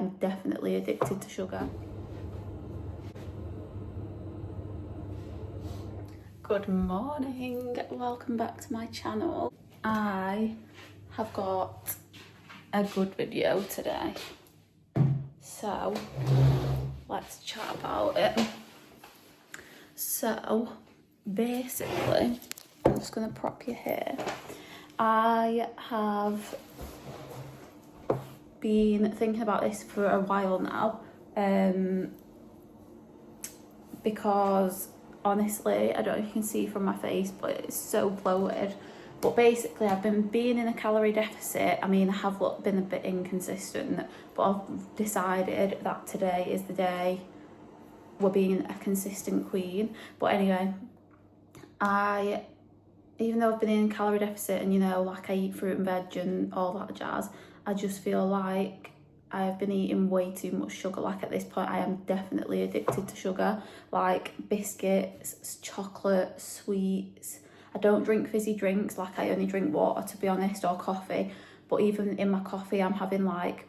am definitely addicted to sugar. Good morning, welcome back to my channel. I have got a good video today, so let's chat about it. So basically, I'm just going to prop you here. I have been thinking about this for a while now, because honestly, I don't know if you can see from my face, but it's so bloated. But basically, I've been being in a calorie deficit. I mean, I have been a bit inconsistent, but I've decided that today is the day we're being a consistent queen. But anyway, even though I've been in calorie deficit and, you know, like I eat fruit and veg and all that jazz, I just feel like I've been eating way too much sugar. Like at this point, I am definitely addicted to sugar. Like biscuits, chocolate, sweets. I don't drink fizzy drinks, like I only drink water, to be honest, or coffee. But even in my coffee, I'm having like,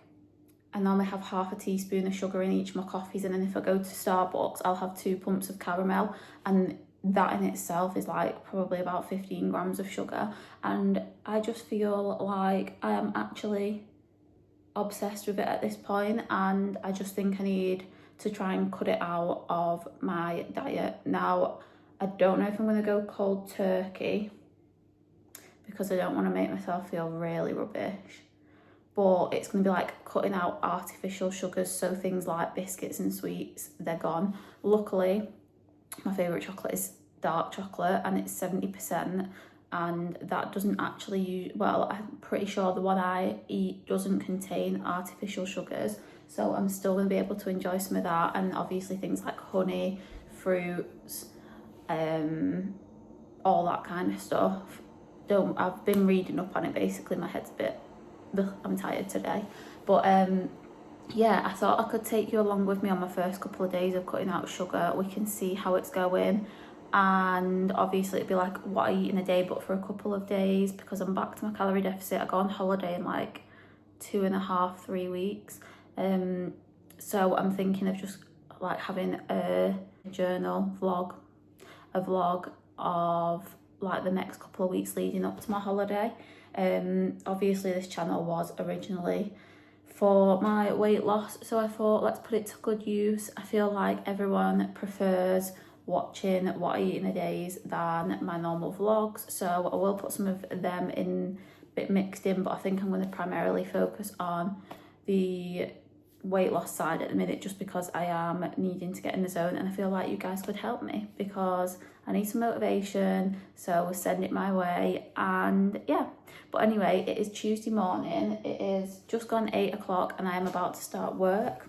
I normally have half a teaspoon of sugar in each of my coffees, and then if I go to Starbucks, I'll have 2 pumps of caramel, and that in itself is like probably about 15 grams of sugar. And I just feel like I am actually obsessed with it at this point, and I just think I need to try and cut it out of my diet. Now, I don't know if I'm going to go cold turkey because I don't want to make myself feel really rubbish, but it's going to be like cutting out artificial sugars, so things like biscuits and sweets, they're gone. Luckily, my favourite chocolate is dark chocolate, and it's 70%, and that doesn't actually use, well, I'm pretty sure the one I eat doesn't contain artificial sugars, so I'm still going to be able to enjoy some of that, and obviously things like honey, fruits, all that kind of stuff. I've been reading up on it. Basically my head's a bit, I'm tired today, but yeah, I thought I could take you along with me on my first couple of days of cutting out sugar. We can see how it's going, and obviously it'd be like what I eat in a day, but for a couple of days, because I'm back to my calorie deficit. I go on holiday in like 2.5, 3 weeks, so I'm thinking of just like having a vlog of like the next couple of weeks leading up to my holiday. Obviously this channel was originally for my weight loss, so I thought let's put it to good use. I feel like everyone prefers watching what I eat in a days than my normal vlogs, so I will put some of them in, a bit mixed in, but I think I'm going to primarily focus on the weight loss side at the minute, just because I am needing to get in the zone, and I feel like you guys could help me because I need some motivation, so send it my way. And yeah, but anyway, it is Tuesday morning. It is just gone 8 o'clock, and I am about to start work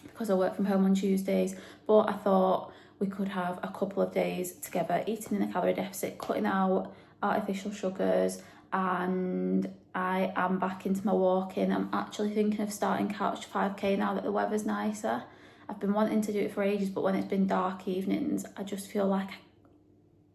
because I work from home on Tuesdays. But I thought we could have a couple of days together eating in a calorie deficit, cutting out artificial sugars, and I am back into my walking. I'm actually thinking of starting Couch 5K now that the weather's nicer. I've been wanting to do it for ages, but when it's been dark evenings, I just feel like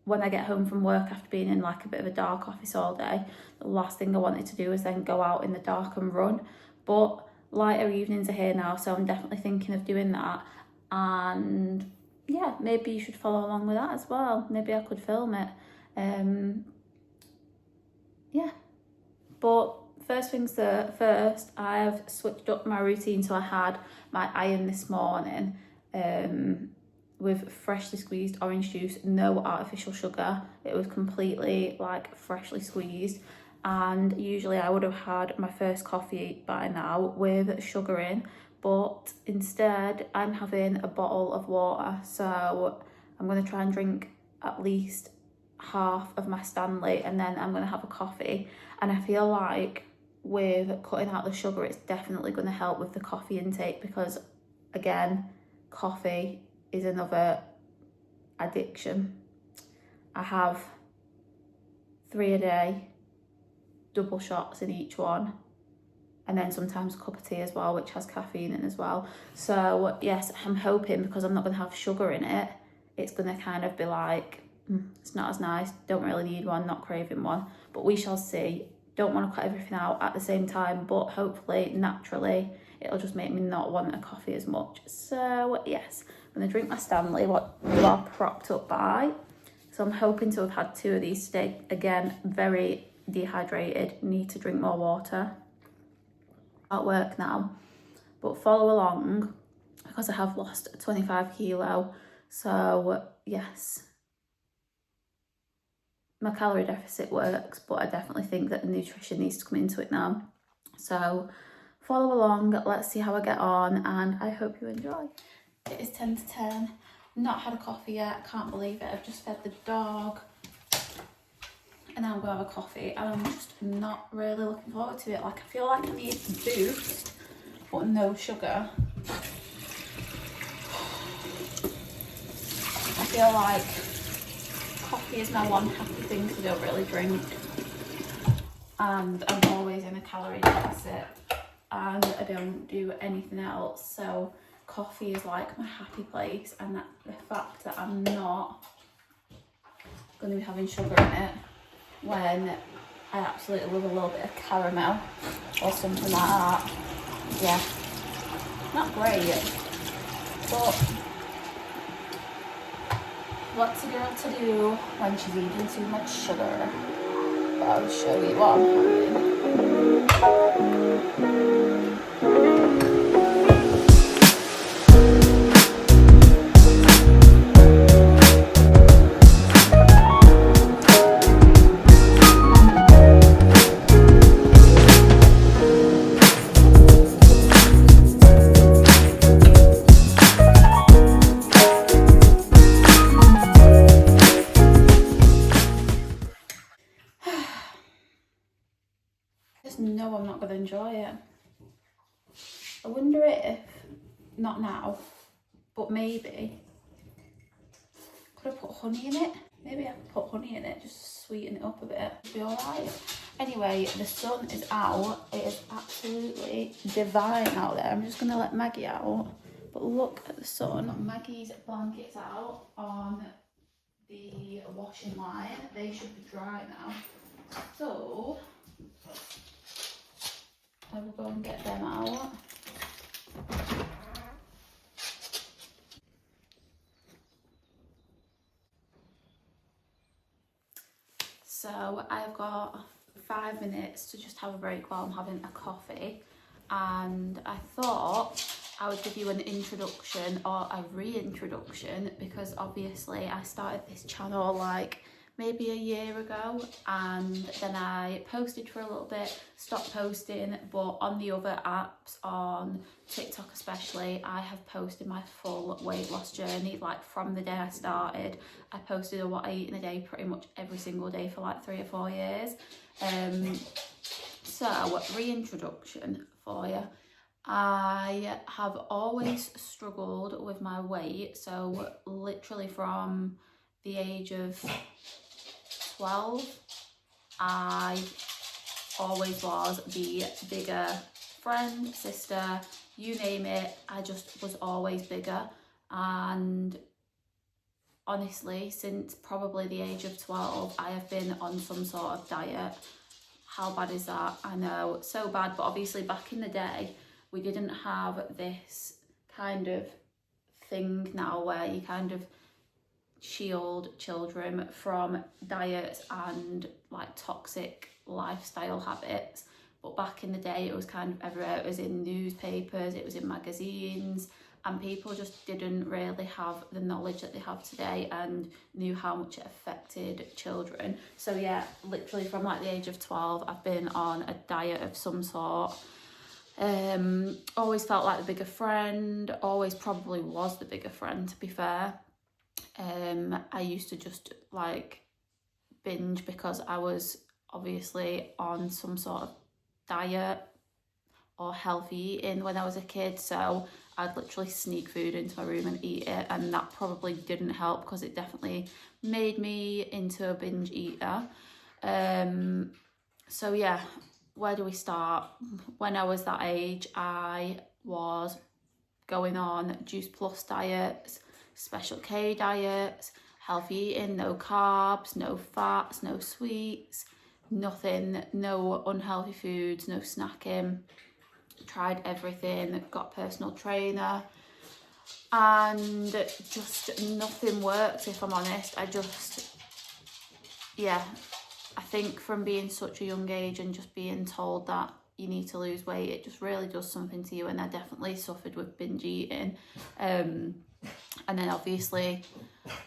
when I get home from work after being in like a bit of a dark office all day, the last thing I wanted to do is then go out in the dark and run. But lighter evenings are here now, so I'm definitely thinking of doing that. And yeah, maybe you should follow along with that as well. Maybe I could film it. Yeah, but first things first, I have switched up my routine. So I had my iron this morning with freshly squeezed orange juice, no artificial sugar. It was completely like freshly squeezed, and usually I would have had my first coffee by now with sugar in, but instead I'm having a bottle of water. So I'm going to try and drink at least half of my Stanley, and then I'm going to have a coffee. And I feel like with cutting out the sugar, it's definitely going to help with the coffee intake, because again, coffee is another addiction. I have 3 a day, double shots in each one, and then sometimes a cup of tea as well, which has caffeine in as well. So yes, I'm hoping, because I'm not going to have sugar in it, it's going to kind of be like, it's not as nice, don't really need one, not craving one, but we shall see. Don't want to cut everything out at the same time, but hopefully naturally it'll just make me not want a coffee as much. So yes, I'm gonna drink my Stanley, what you are propped up by. So I'm hoping to have had 2 of these today. Again, very dehydrated, need to drink more water. At work now, but follow along because I have lost 25 kilo. So yes, my calorie deficit works, but I definitely think that the nutrition needs to come into it now. So follow along, let's see how I get on, and I hope you enjoy. It is 10 to 10, not had a coffee yet, can't believe it. I've just fed the dog and now I'm gonna have a coffee, and I'm just not really looking forward to it. Like, I feel like I need to boost, but no sugar. I feel like coffee is my one happy thing because I don't really drink, and I'm always in a calorie deficit and I don't do anything else. So coffee is like my happy place, and that the fact that I'm not going to be having sugar in it when I absolutely love a little bit of caramel or something like that. Yeah, not great, but what's a girl to do when she's eating too much sugar? But I'll show you what I'm having. No, I'm not going to enjoy it. I wonder if, not now, but maybe, could I put honey in it? Maybe I could put honey in it just to sweeten it up a bit. It'll be alright. Anyway, the sun is out. It is absolutely divine out there. I'm just going to let Maggie out. But look at the sun. Maggie's blankets out on the washing line. They should be dry now. So I will go and get them out. So I've got 5 minutes to just have a break while I'm having a coffee, and I thought I would give you an introduction or a reintroduction, because obviously I started this channel like maybe a year ago, and then I posted for a little bit, stopped posting, but on the other apps, on TikTok especially, I have posted my full weight loss journey. Like, from the day I started, I posted what I eat in a day pretty much every single day for like 3 or 4 years. So reintroduction for you. I have always struggled with my weight, so literally from the age of 12, I always was the bigger friend, sister, you name it. I just was always bigger, and honestly, since probably the age of 12, I have been on some sort of diet. How bad is that? I know, so bad. But obviously back in the day, we didn't have this kind of thing now where you kind of shield children from diets and like toxic lifestyle habits. But back in the day, it was kind of everywhere. It was in newspapers, it was in magazines, and people just didn't really have the knowledge that they have today and knew how much it affected children. So yeah, literally from like the age of 12, I've been on a diet of some sort. Always felt like the bigger friend, always probably was the bigger friend, to be fair. I used to just like binge because I was obviously on some sort of diet or healthy eating when I was a kid, so I'd literally sneak food into my room and eat it, and that probably didn't help because it definitely made me into a binge eater. So yeah, where do we start? When I was that age, I was going on Juice Plus diets, Special K diets, healthy eating, no carbs, no fats, no sweets, nothing, no unhealthy foods, no snacking. tried everything, got a personal trainer, and just nothing worked, if I'm honest. Yeah, I think from being such a young age and just being told that you need to lose weight, it just really does something to you. And I definitely suffered with binge eating. And then obviously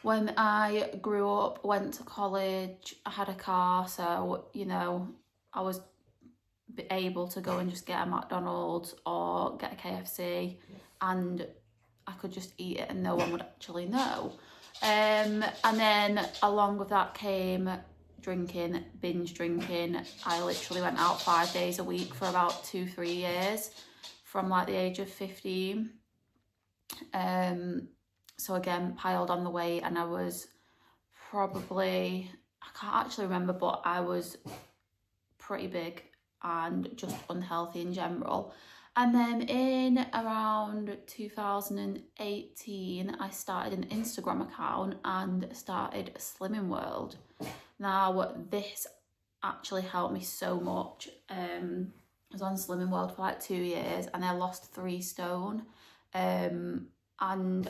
when I grew up, went to college, I had a car, so, you know, I was able to go and just get a McDonald's or get a KFC, and I could just eat it and no one would actually know. And then along with that came drinking, binge drinking. I literally went out 5 days a week for about 2-3 years from like the age of 15. So again, piled on the weight, and I was probably, I can't actually remember, but I was pretty big and just unhealthy in general. And then in around 2018, I started an Instagram account and started Slimming World. Now, this actually helped me so much. I was on Slimming World for like 2 years and I lost 3 stone. And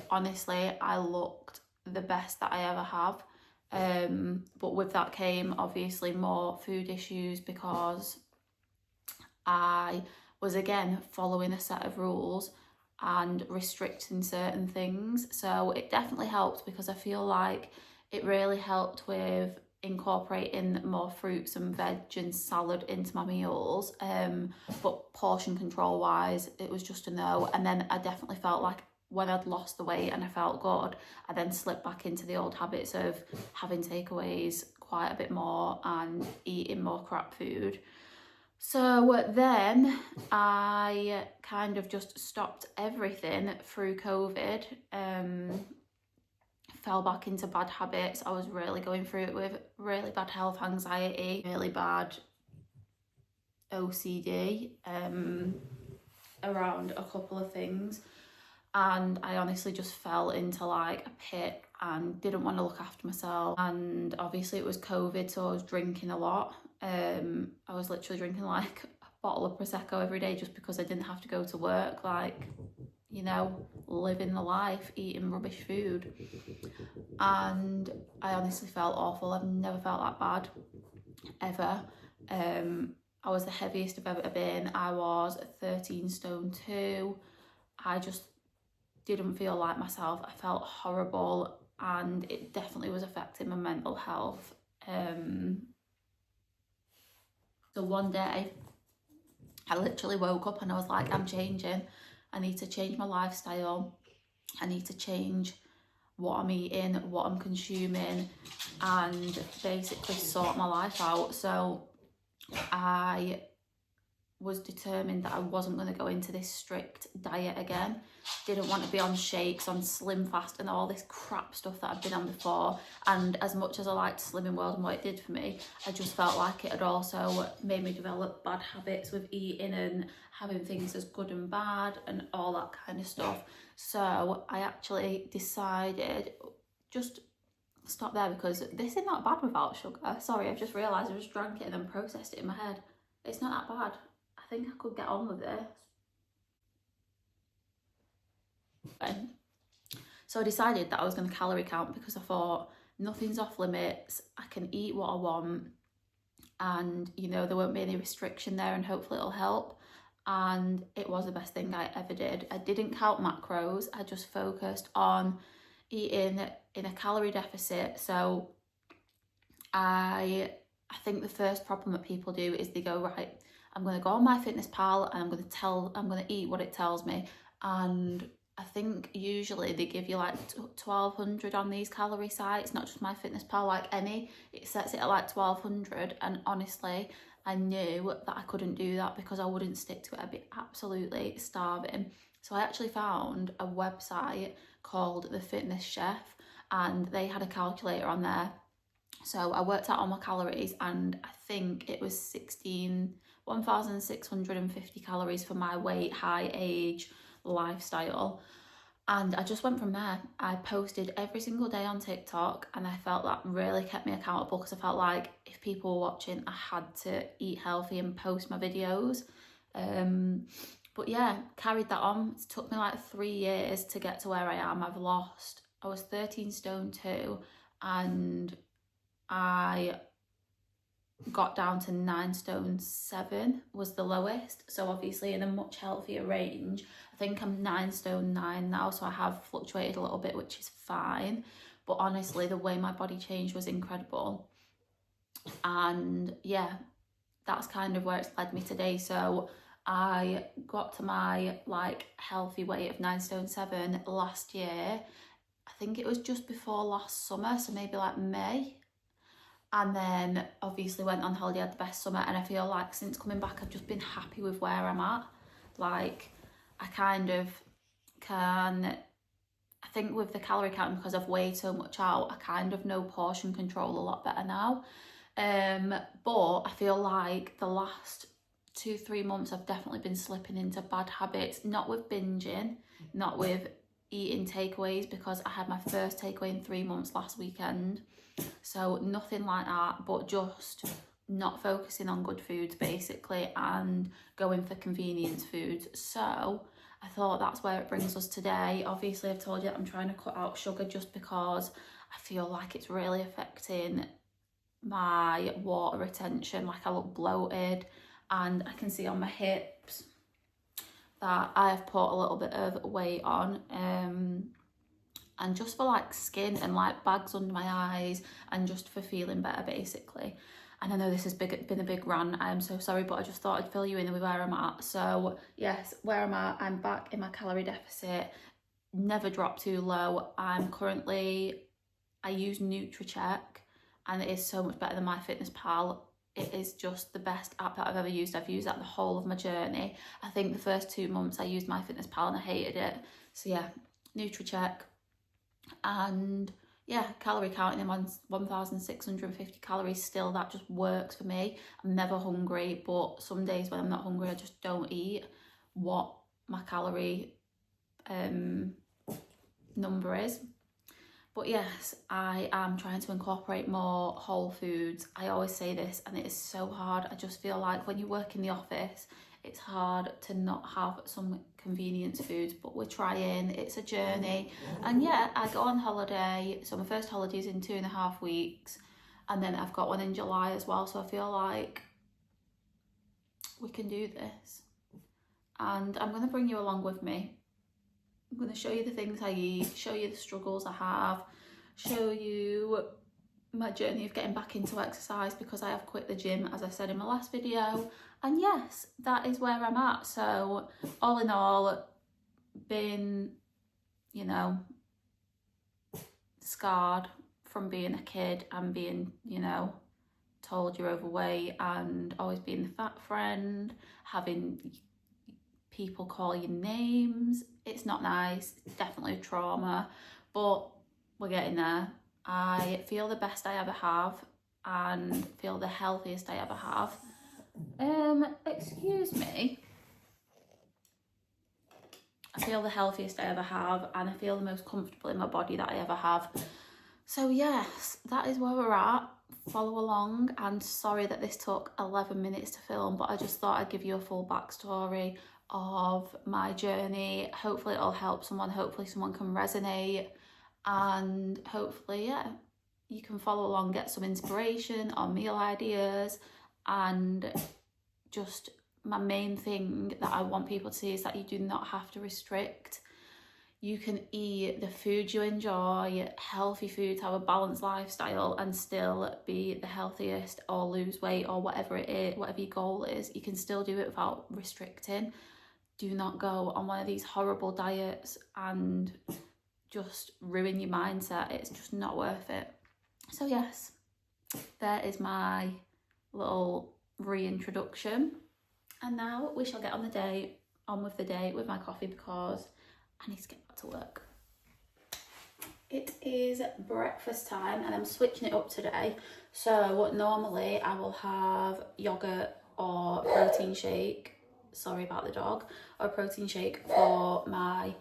honestly, I looked the best that I ever have. But with that came obviously more food issues, because I was again following a set of rules and restricting certain things. So it definitely helped, because I feel like it really helped with incorporating more fruits and veg and salad into my meals. But portion control wise, it was just a no. And then I definitely felt like when I'd lost the weight and I felt good, I then slipped back into the old habits of having takeaways quite a bit more and eating more crap food. So then I kind of just stopped everything through COVID, fell back into bad habits. I was really going through it with really bad health anxiety, really bad OCD around a couple of things. And I honestly just fell into like a pit and didn't want to look after myself. And obviously it was COVID, so I was drinking a lot. I was literally drinking like a bottle of Prosecco every day just because I didn't have to go to work, like, you know, living the life, eating rubbish food. And I honestly felt awful. I've never felt that bad, ever. I was the heaviest I've ever been. I was 13 stone 2. I just didn't feel like myself. I felt horrible, and it definitely was affecting my mental health. So one day I literally woke up and I was like, I'm changing. I need to change my lifestyle. I need to change what I'm eating, what I'm consuming, and basically sort my life out. So I was determined that I wasn't going to go into this strict diet again. Didn't want to be on shakes, on Slim Fast and all this crap stuff that I've been on before. And as much as I liked Slimming World and what it did for me, I just felt like it had also made me develop bad habits with eating and having things as good and bad and all that kind of stuff. So I actually decided just stop there, because this is not bad without sugar. Sorry, I've just realised I just drank it and then processed it in my head. It's not that bad. I think I could get on with this. Okay. So I decided that I was going to calorie count, because I thought nothing's off limits. I can eat what I want, and you know, there won't be any restriction there, and hopefully it'll help. And it was the best thing I ever did. I didn't count macros. I just focused on eating in a calorie deficit. So I think the first problem that people do is they go, right, I'm going to go on MyFitnessPal and I'm going to eat what it tells me. And I think usually they give you like 1200 on these calorie sites, not just MyFitnessPal, like any, it sets it at like 1200. And honestly, I knew that I couldn't do that because I wouldn't stick to it. I'd be absolutely starving. So I actually found a website called The Fitness Chef, and they had a calculator on there. So I worked out all my calories, and I think it was 1,650 calories for my weight, height, age, lifestyle. And I just went from there. I posted every single day on TikTok, and I felt that really kept me accountable, because I felt like if people were watching, I had to eat healthy and post my videos. But yeah, carried that on. It took me like 3 years to get to where I am. I was 13 stone 2, and I got down to 9 stone 7 was the lowest. So obviously in a much healthier range. I think I'm 9 stone 9 now, so I have fluctuated a little bit, which is fine. But honestly, the way my body changed was incredible. And yeah, that's kind of where it's led me today. So I got to my like healthy weight of 9 stone 7 last year. I think it was just before last summer, so maybe like May. And then obviously went on holiday, had the best summer, and I feel like since coming back I've just been happy with where I'm at. Like I kind of can, I think with the calorie counting, because I've weighed so much out, I kind of know portion control a lot better now. But I feel like the last 2-3 months I've definitely been slipping into bad habits, not with binging, not with eating takeaways, because I had my first takeaway in 3 months last weekend. So nothing like that, but just not focusing on good foods basically and going for convenience foods. So I thought that's where it brings us today. Obviously I've told you that I'm trying to cut out sugar just because I feel like it's really affecting my water retention. Like I look bloated, and I can see on my hips that I have put a little bit of weight on, and just for like skin and like bags under my eyes and just for feeling better basically. And I know this has been a big rant, I am so sorry, but I just thought I'd fill you in with where I'm at. So yes, where I'm at, I'm back in my calorie deficit, never dropped too low. I use NutriCheck, and it is so much better than MyFitnessPal. It is just the best app that I've ever used. I've used that the whole of my journey. I think the first 2 months I used MyFitnessPal and I hated it. So yeah, NutriCheck. And yeah, calorie counting, I'm on 1,650 calories still. That just works for me. I'm never hungry, but some days when I'm not hungry I just don't eat what my calorie number is. But yes, I am trying to incorporate more whole foods. I always say this and it is so hard. I just feel like when you work in the office, it's hard to not have some convenience foods, but we're trying. It's a journey. And yeah, I go on holiday. So my first holiday is in 2.5 weeks. And then I've got one in July as well. So I feel like we can do this. And I'm going to bring you along with me. I'm going to show you the things I eat, show you the struggles I have, show you my journey of getting back into exercise because I have quit the gym, as I said in my last video. And yes, that is where I'm at. So all in all, been, you know, scarred from being a kid and being, you know, told you're overweight and always being the fat friend, having people call you names. It's not nice. It's definitely a trauma, but we're getting there. I feel the best I ever have and feel the healthiest I ever have. Excuse me. I feel the healthiest I ever have and I feel the most comfortable in my body that I ever have. So yes, that is where we're at. Follow along, and sorry that this took 11 minutes to film, but I just thought I'd give you a full backstory of my journey. Hopefully it'll help someone, hopefully someone can resonate, and hopefully, yeah, you can follow along, get some inspiration on meal ideas. And just my main thing that I want people to see is that you do not have to restrict. You can eat the food you enjoy, healthy foods, have a balanced lifestyle and still be the healthiest or lose weight or whatever it is, whatever your goal is. You can still do it without restricting. Do not go on one of these horrible diets and just ruin your mindset. It's just not worth it. So yes, there is my little reintroduction. And now we shall get on with the day with my coffee because I need to get back to work. It is breakfast time and I'm switching it up today. So normally I will have yogurt or protein shake, sorry about the dog, or protein shake for my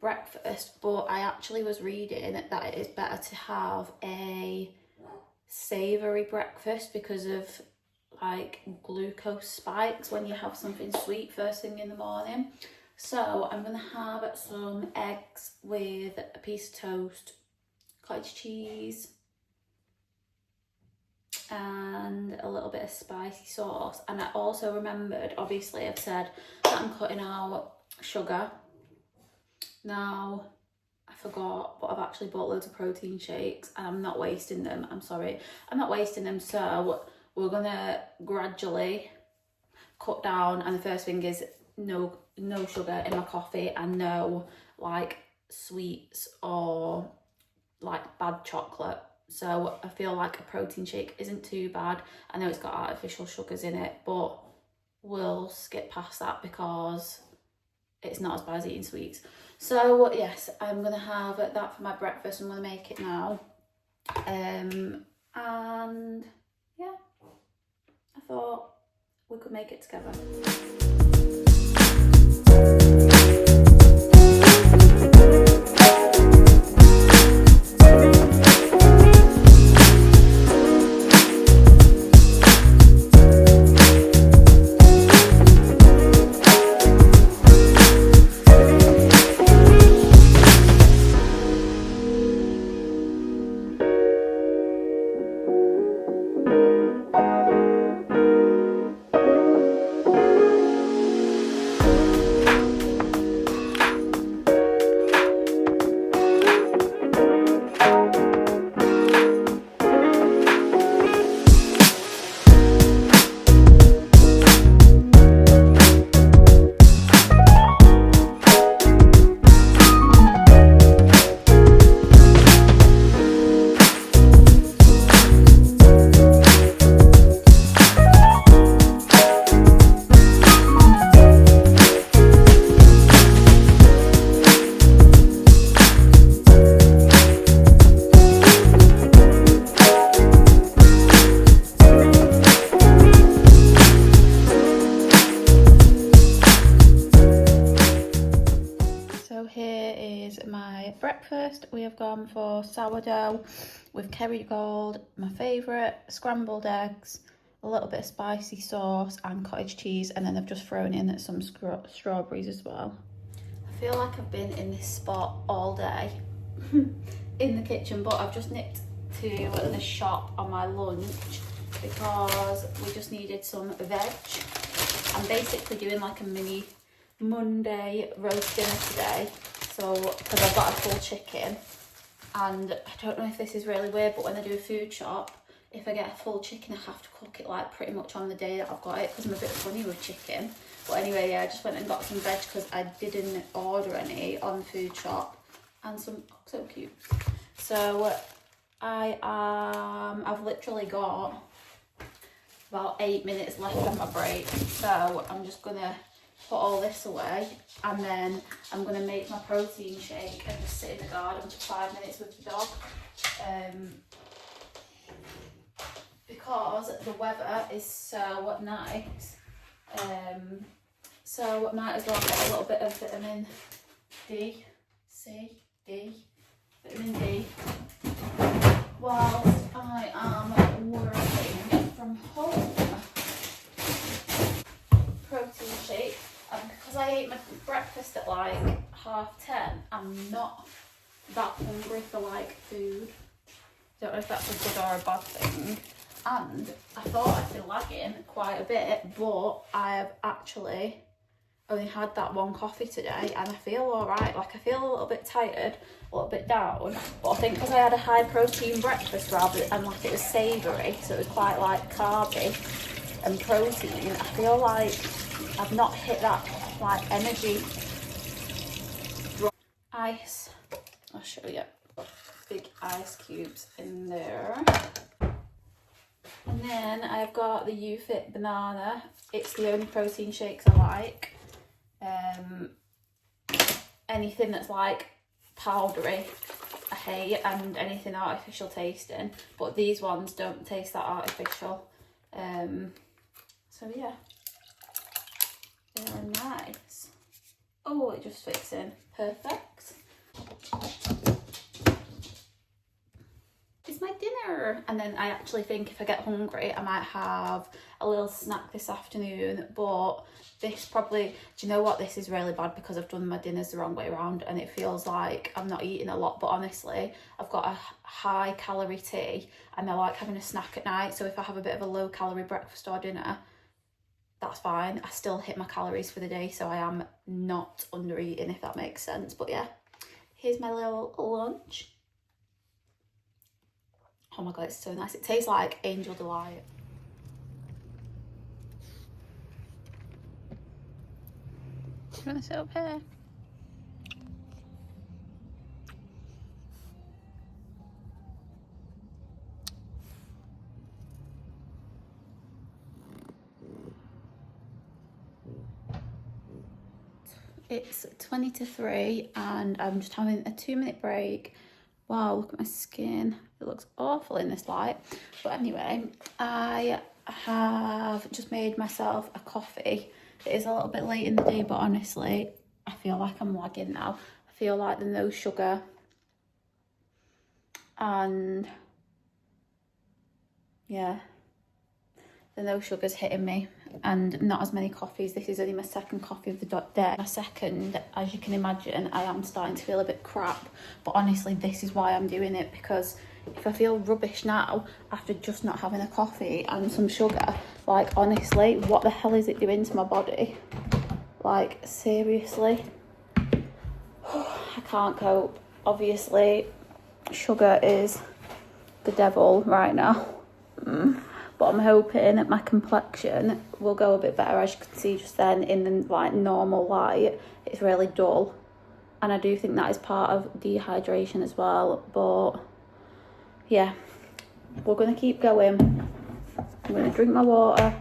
breakfast, but I actually was reading that it is better to have a savoury breakfast because of like glucose spikes when you have something sweet first thing in the morning. So I'm gonna have some eggs with a piece of toast, cottage cheese, and a little bit of spicy sauce. And I also remembered, obviously I've said that I'm cutting out sugar. Now I forgot, but I've actually bought loads of protein shakes and I'm not wasting them. I'm sorry, I'm not wasting them. So we're gonna gradually cut down, and the first thing is no sugar in my coffee and no like sweets or like bad chocolate. So I feel like a protein shake isn't too bad. I know it's got artificial sugars in it, but we'll skip past that because it's not as bad as eating sweets. So yes, I'm gonna have that for my breakfast. I'm gonna make it now. And yeah, I thought we could make it together. Breakfast, we have gone for sourdough with Kerrygold, my favourite, scrambled eggs, a little bit of spicy sauce and cottage cheese, and then I've just thrown in some strawberries as well. I feel like I've been in this spot all day in the kitchen, but I've just nipped to the shop on my lunch because we just needed some veg. I'm basically doing like a mini Monday roast dinner today. So, because I've got a full chicken, and I don't know if this is really weird, but when I do a food shop, if I get a full chicken, I have to cook it like pretty much on the day that I've got it, because I'm a bit funny with chicken. But anyway, yeah, I just went and got some veg because I didn't order any on the food shop, and some, oh, so cute. So I've literally got about 8 minutes left on my break, so I'm just gonna put all this away, and then I'm going to make my protein shake and just sit in the garden for 5 minutes with the dog, because the weather is so nice, so I might as well get a little bit of vitamin D, vitamin D, whilst I am working from home. Protein shake. Because I ate my breakfast at like 10:30, I'm not that hungry for like food. Don't know if that's a good or a bad thing. And I thought I'd be lagging quite a bit, but I have actually only had that one coffee today and I feel alright. Like I feel a little bit tired, a little bit down, but I think because I had a high protein breakfast and like it was savoury, so it was quite like carby and protein, I feel like I've not hit that like energy. Ice, I'll show you, big ice cubes in there. And then I've got the UFit banana. It's the only protein shakes I like. Anything that's like powdery I hate, and anything artificial tasting, but these ones don't taste that artificial. So yeah, they're nice. Oh, it just fits in perfect. It's my dinner. And then I actually think if I get hungry, I might have a little snack this afternoon. But this probably, do you know what? This is really bad because I've done my dinners the wrong way around and it feels like I'm not eating a lot. But honestly, I've got a high calorie tea and I like having a snack at night. So if I have a bit of a low calorie breakfast or dinner, that's fine. I still hit my calories for the day. So I am not under eating, if that makes sense. But yeah, here's my little lunch. Oh my god, it's so nice. It tastes like Angel Delight. Do you want to sit up here? It's 20 to 3 and I'm just having a 2-minute break. Wow, look at my skin. It looks awful in this light. But anyway, I have just made myself a coffee. It is a little bit late in the day, but honestly, I feel like I'm lagging now. I feel like there's no sugar. And yeah, the no sugar's hitting me and not as many coffees. This is only my second coffee of the day. My second, as you can imagine, I am starting to feel a bit crap, but honestly this is why I'm doing it, because if I feel rubbish now after just not having a coffee and some sugar, like honestly, what the hell is it doing to my body? Like seriously, I can't cope. Obviously sugar is the devil right now. But I'm hoping that my complexion will go a bit better. As you can see just then in the like normal light, it's really dull. And I do think that is part of dehydration as well. But yeah, we're going to keep going. I'm going to drink my water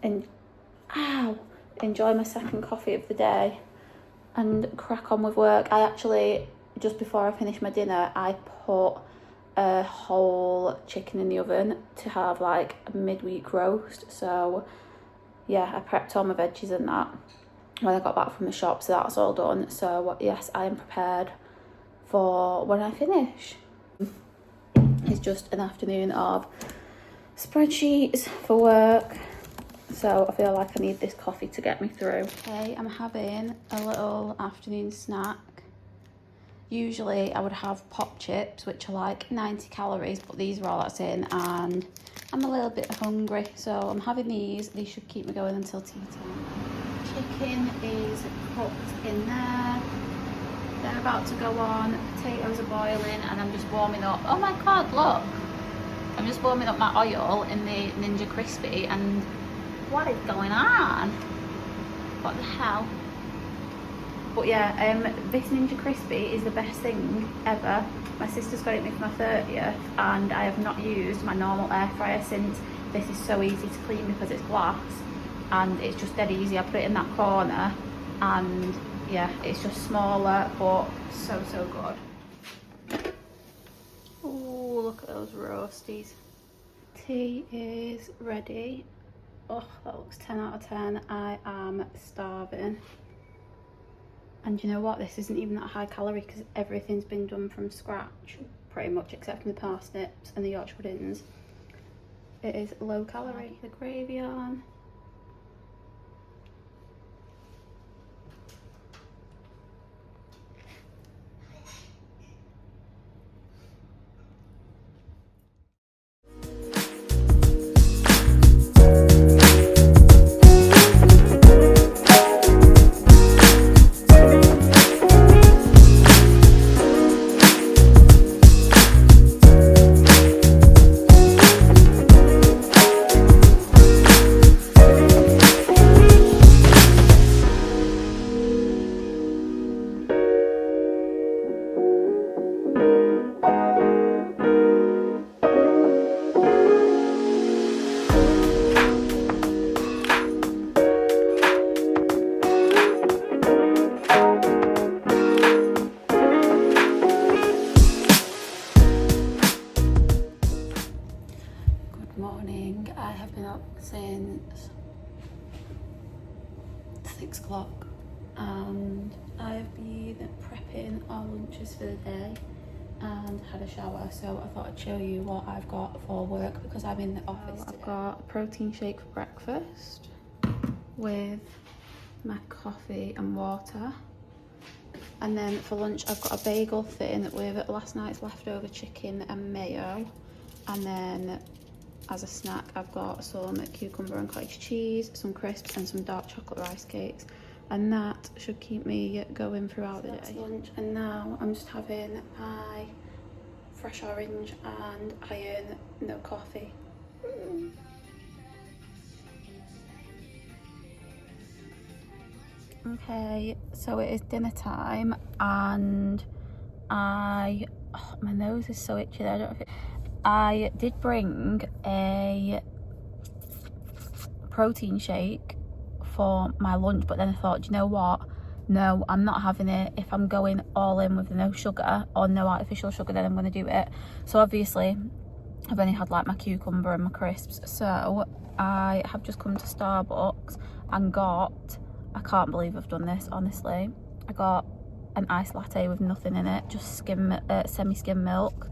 and enjoy my second coffee of the day and crack on with work. I actually, just before I finish my dinner, I put a whole chicken in the oven to have like a midweek roast. So yeah, I prepped all my veggies and that when I got back from the shop, so that's all done. So yes, I am prepared for when I finish. It's just an afternoon of spreadsheets for work, so I feel like I need this coffee to get me through. Okay, I'm having a little afternoon snack. Usually I would have pop chips, which are like 90 calories, but these are all that's in, and I'm a little bit hungry, so I'm having these. These should keep me going until tea time. Chicken is cooked in there. They're about to go on. Potatoes are boiling, and I'm just warming up. Oh my god, look! I'm just warming up my oil in the Ninja Crispy, and what is going on? What the hell? But yeah, this Ninja Crispy is the best thing ever. My sister's got it me for my 30th and I have not used my normal air fryer since. This is so easy to clean because it's glass and it's just dead easy. I put it in that corner and yeah, it's just smaller but so good. Oh, look at those roasties. Tea is ready. Oh, that looks 10 out of 10. I am starving. And you know what, this isn't even that high calorie because everything's been done from scratch, pretty much, except for the parsnips and the Yorkshire puddings. It is low calorie. The gravy on. Morning. I have been up since 6 o'clock and I've been prepping our lunches for the day. and had a shower, so I thought I'd show you what I've got for work because I'm in the office today. I've got a protein shake for breakfast with my coffee and water, and then for lunch I've got a bagel thin with last night's leftover chicken and mayo, and then as a snack I've got some cucumber and cottage cheese, some crisps and some dark chocolate rice cakes, and that should keep me going throughout the day. That's lunch, and now I'm just having my fresh orange and iron, no coffee. Okay, so it is dinner time, and my nose is so itchy there. I don't know if I did bring a protein shake for my lunch, but then I thought, you know what, no, I'm not having it. If I'm going all in with no sugar or no artificial sugar, then I'm going to do it. So obviously I've only had like my cucumber and my crisps, so I have just come to Starbucks and got, I can't believe I've done this, honestly, I got an iced latte with nothing in it, just semi-skim milk.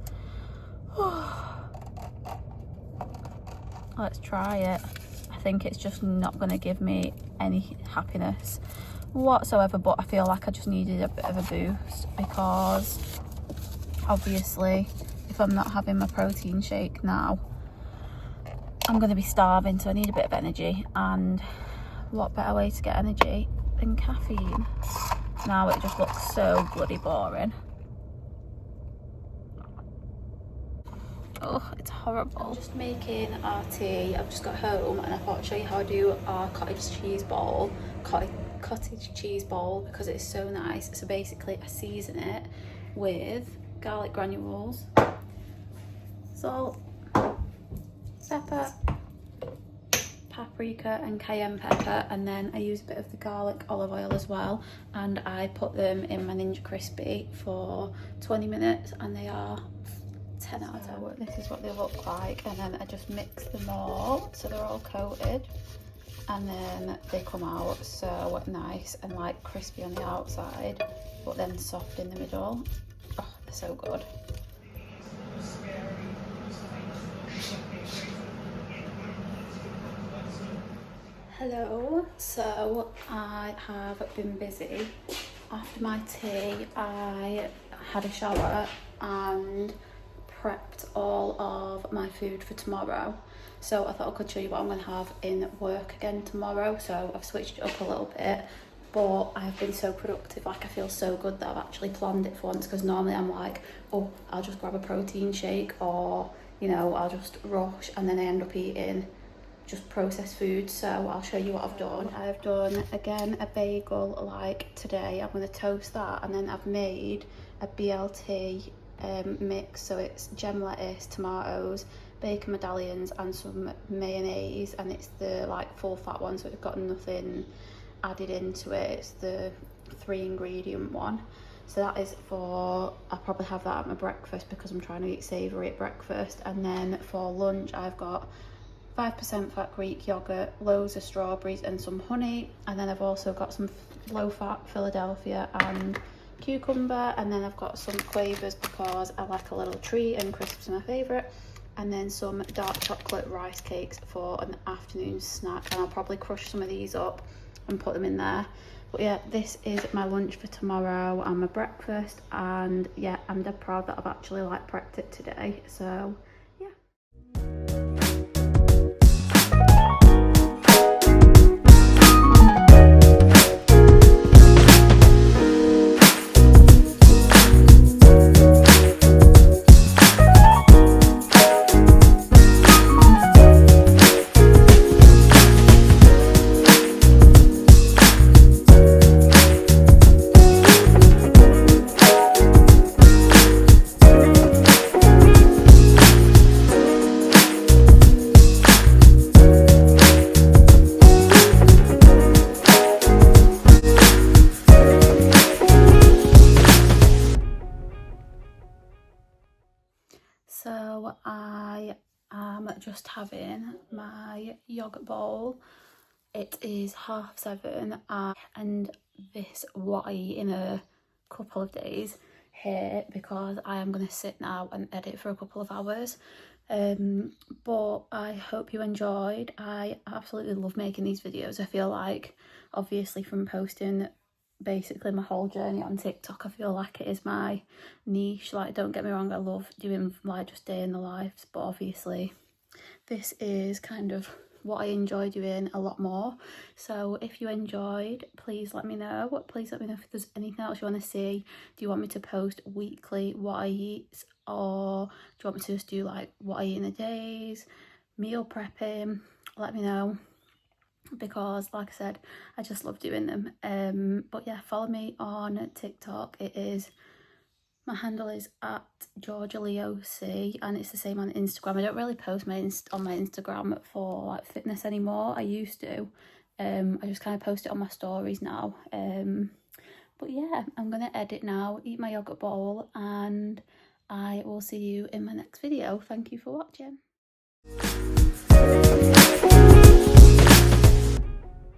Let's try it. I think it's just not going to give me any happiness whatsoever, but I feel like I just needed a bit of a boost because obviously if I'm not having my protein shake now, I'm going to be starving, so I need a bit of energy, and what better way to get energy than caffeine? Now it just looks so bloody boring. Oh, it's horrible. I'm just making our tea. I've just got home and I thought I'd show you how I do our cottage cheese bowl because it's so nice. So basically I season it with garlic granules, salt, pepper, paprika and cayenne pepper, and then I use a bit of the garlic olive oil as well, and I put them in my Ninja Crispy for 20 minutes and they are 10 out of 10. This is what they look like, and then I just mix them all so they're all coated, and then they come out so nice and like crispy on the outside but then soft in the middle. Oh, they're so good. Hello, so I have been busy. After my tea I had a shower and prepped all of my food for tomorrow, so I thought I could show you what I'm going to have in work again tomorrow. So I've switched it up a little bit, but I've been so productive. Like, I feel so good that I've actually planned it for once, because normally I'm like, oh, I'll just grab a protein shake, or you know, I'll just rush and then I end up eating just processed food. So I'll show you what I've done. I've done again a bagel like today. I'm going to toast that, and then I've made a BLT mix, so it's gem lettuce, tomatoes, bacon medallions and some mayonnaise, and it's the like full fat one, so it's got nothing added into it. It's the 3 ingredient one, so that is for, I'll probably have that at my breakfast because I'm trying to eat savoury at breakfast. And then for lunch I've got 5% fat Greek yogurt, loads of strawberries and some honey, and then I've also got some low fat Philadelphia and cucumber, and then I've got some quavers because I like a little treat and crisps are my favourite, and then some dark chocolate rice cakes for an afternoon snack, and I'll probably crush some of these up and put them in there. But yeah, this is my lunch for tomorrow and my breakfast, and yeah, I'm dead proud that I've actually like prepped it today. So yeah. So I am just having my yogurt bowl. It is 7:30, and this, what I eat in a couple of days, here because I am going to sit now and edit for a couple of hours. But I hope you enjoyed. I absolutely love making these videos. I feel like, obviously, from posting basically my whole journey on TikTok, I feel like it is my niche. Like, don't get me wrong, I love doing like just day in the lives, but obviously this is kind of what I enjoy doing a lot more. So if you enjoyed, please let me know. Please let me know if there's anything else you want to see. Do you want me to post weekly what I eat, or do you want me to just do like what I eat in the days, meal prepping? Let me know, because like I said, I just love doing them. But yeah, follow me on TikTok. My handle is at georgialeighoc, and it's the same on Instagram. I don't really post on my Instagram for like fitness anymore. I used to. I just kind of post it on my stories now. But yeah, I'm gonna edit now, eat my yogurt bowl, and I will see you in my next video. Thank you for watching.